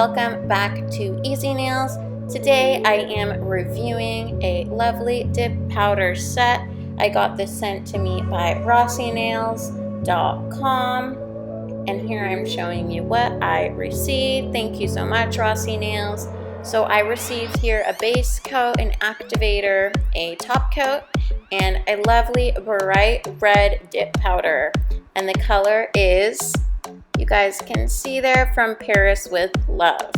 welcome back to Easy Nails. Today I am reviewing a lovely dip powder set. I got this sent to me by rossinails.com, and here I'm showing you what I received. Thank you so much, Rossi Nails. So I received here a base coat, an activator, a top coat, and a lovely bright red dip powder. And the color is, you guys can see there, From Paris with Love.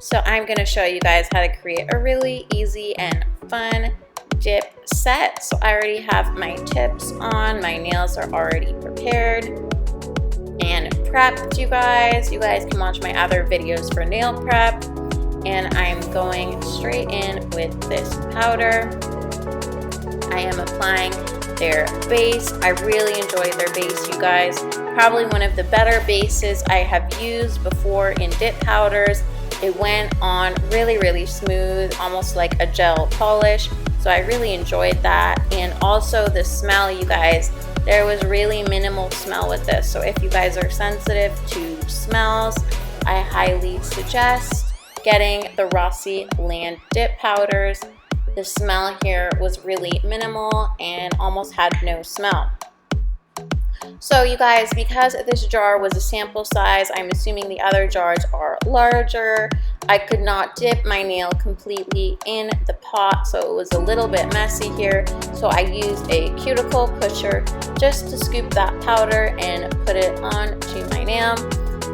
So I'm going to show you guys how to create a really easy and fun dip set. So I already have my tips on, my nails are already prepared and prepped, you guys. You guys can watch my other videos for nail prep. And I'm going straight in with this powder. I am applying their base. I really enjoy their base, you guys. Probably one of the better bases I have used before in dip powders. It went on really smooth, almost like a gel polish. So I really enjoyed that. And also the smell, you guys, there was really minimal smell with this. So if you guys are sensitive to smells, I highly suggest getting the Rossi Land dip powders. The smell here was really minimal and almost had no smell. So you guys, because this jar was a sample size, I'm assuming the other jars are larger. I could not dip my nail completely in the pot, so it was a little bit messy here. So I used a cuticle pusher just to scoop that powder and put it onto my nail.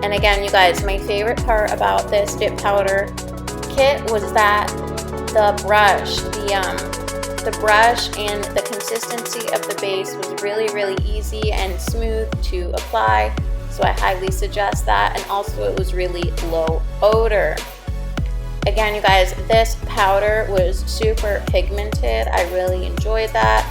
And again, you guys, my favorite part about this dip powder kit was that the brush, the brush and the consistency of the base was really easy and smooth to apply. So I highly suggest that. And also it was really low odor. Again, you guys, this powder was super pigmented. I really enjoyed that.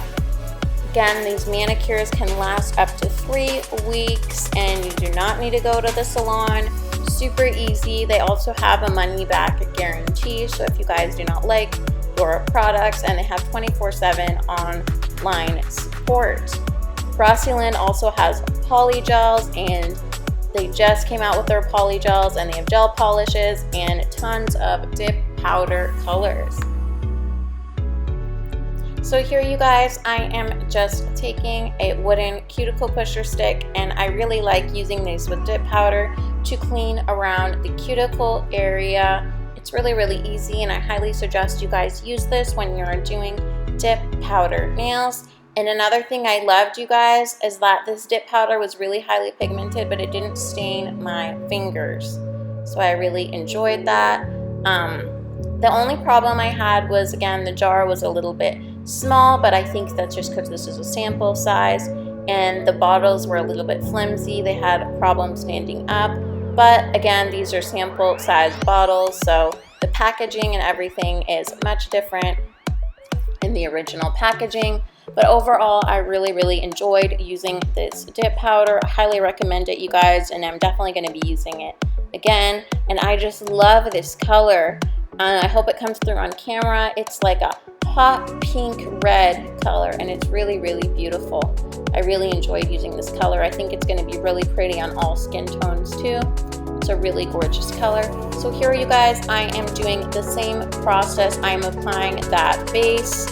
Again, these manicures can last up to 3 weeks and you do not need to go to the salon. Super easy. They also have a money back guarantee, so if you guys do not like your products, and they have 24/7 online support. Rossi Land also has polygels, and they just came out with their polygels, and they have gel polishes and tons of dip powder colors. So here, you guys, I am just taking a wooden cuticle pusher stick, and I really like using these with dip powder to clean around the cuticle area. It's really easy, and I highly suggest you guys use this when you're doing dip powder nails. And another thing I loved, you guys, is that this dip powder was really highly pigmented, but it didn't stain my fingers. So I really enjoyed that. The only problem I had was, again, the jar was a little bit small, but I think that's just because this is a sample size, and the bottles were a little bit flimsy. They had problems standing up. But again, these are sample size bottles, so the packaging and everything is much different in the original packaging. But overall, I really enjoyed using this dip powder. I highly recommend it, you guys, and I'm definitely going to be using it again. And I just love this color. I hope it comes through on camera. It's like a hot pink red color, and it's really beautiful. I really enjoyed using this color. I think it's going to be really pretty on all skin tones too. It's a really gorgeous color. So here, you guys, I am doing the same process. I'm applying that base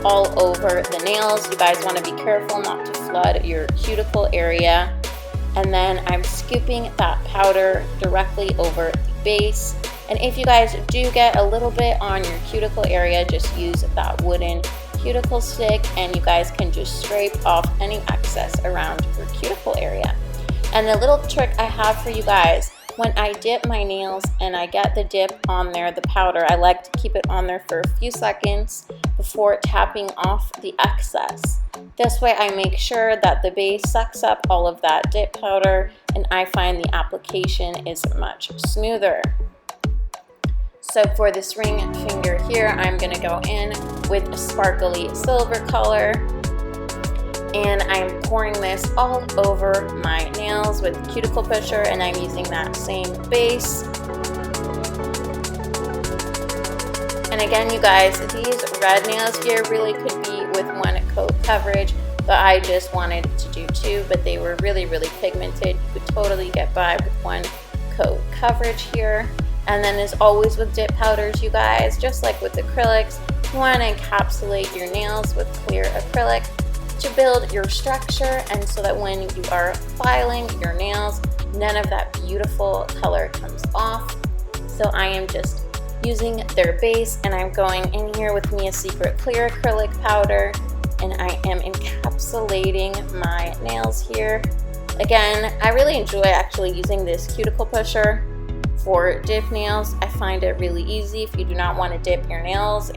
all over the nails. You guys want to be careful not to flood your cuticle area. And then I'm scooping that powder directly over the base. And if you guys do get a little bit on your cuticle area, just use that wooden cuticle stick, and you guys can just scrape off any excess around your cuticle area. And the little trick I have for you guys, when I dip my nails and I get the dip on there, the powder, I like to keep it on there for a few seconds before tapping off the excess. This way I make sure that the base sucks up all of that dip powder, and I find the application is much smoother. So for this ring finger here, I'm going to go in with a sparkly silver color, and I'm pouring this all over my nails with the cuticle pusher, and I'm using that same base. And again, you guys, these red nails here really could be with 1 coat coverage, but I just wanted to do 2, but they were really pigmented. You could totally get by with 1 coat coverage here. And then as always with dip powders, you guys, just like with acrylics, you want to encapsulate your nails with clear acrylic to build your structure, and so that when you are filing your nails, none of that beautiful color comes off. So I am just using their base, and I'm going in here with Mia Secret clear acrylic powder, and I am encapsulating my nails here. Again, I really enjoy actually using this cuticle pusher for dip nails. I find it really easy if you do not want to dip your nails.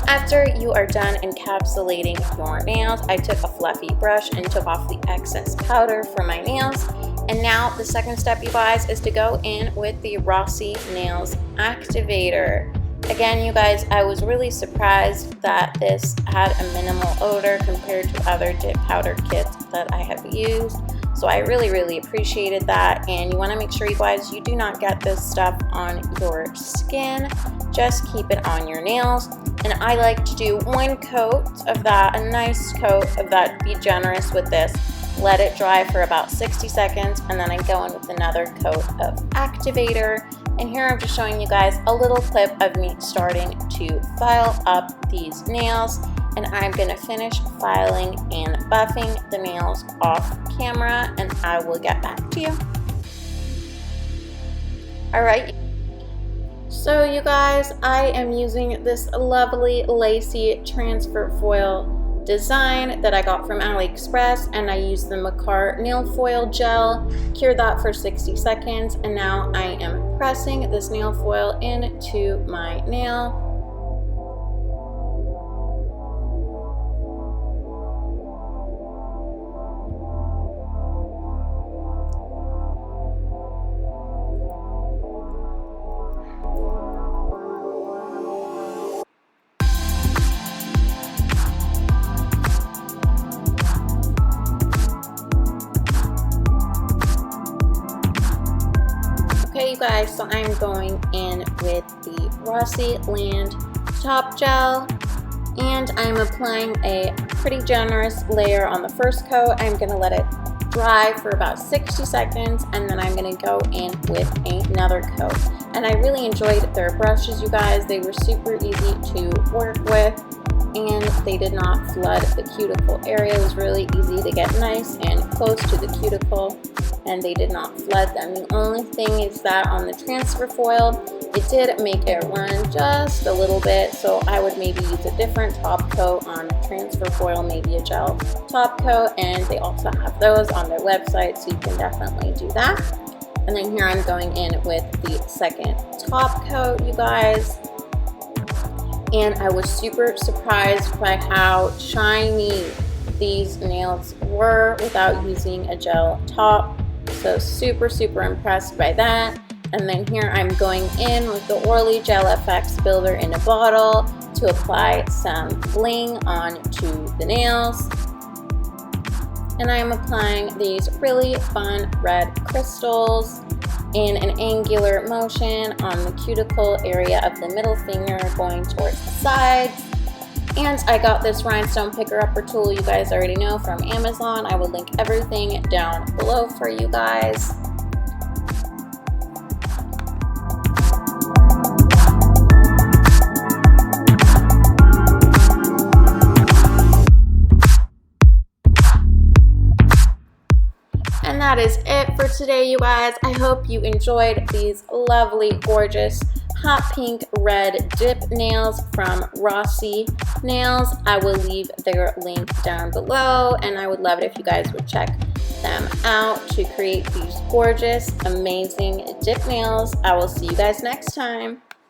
After you are done encapsulating your nails, I took a fluffy brush and took off the excess powder from my nails. And now the second step, you guys, is to go in with the Rossi Nails Activator. Again, you guys, I was really surprised that this had a minimal odor compared to other dip powder kits that I have used. So I really appreciated that. And you want to make sure, you guys, you do not get this stuff on your skin. Just keep it on your nails. And I like to do one coat of that, a nice coat of that. Be generous with this. Let it dry for about 60 seconds, and then I go in with another coat of activator. And here I'm just showing you guys a little clip of me starting to file up these nails. And I'm gonna finish filing and buffing the nails off camera, and I will get back to you. All right. So you guys, I am using this lovely lacy transfer foil design that I got from AliExpress, and I used the Makartt nail foil gel, cured that for 60 seconds, and now I am pressing this nail foil into my nail. Okay, you guys, so I'm going in with the Rossi Land Top Gel, and I'm applying a pretty generous layer on the first coat. I'm going to let it dry for about 60 seconds, and then I'm going to go in with another coat. And I really enjoyed their brushes, you guys. They were super easy to work with, and they did not flood the cuticle area. It was really easy to get nice and close to the cuticle. and they did not flood them. The only thing is that on the transfer foil, it did make it run just a little bit, so I would maybe use a different top coat on transfer foil, maybe a gel top coat, and they also have those on their website, so you can definitely do that. And then here I'm going in with the second top coat, you guys. And I was super surprised by how shiny these nails were without using a gel top. So super impressed by that. And then here I'm going in with the Orly Gel FX Builder in a bottle to apply some bling onto the nails. And I am applying these really fun red crystals in an angular motion on the cuticle area of the middle finger going towards the sides. And I got this rhinestone picker upper tool, you guys already know, from Amazon. I will link everything down below for you guys. And that is it for today, you guys. I hope you enjoyed these lovely, gorgeous, hot pink red dip nails from Rossi Nails. I will leave their link down below, and I would love it if you guys would check them out to create these gorgeous, amazing dip nails. I will see you guys next time.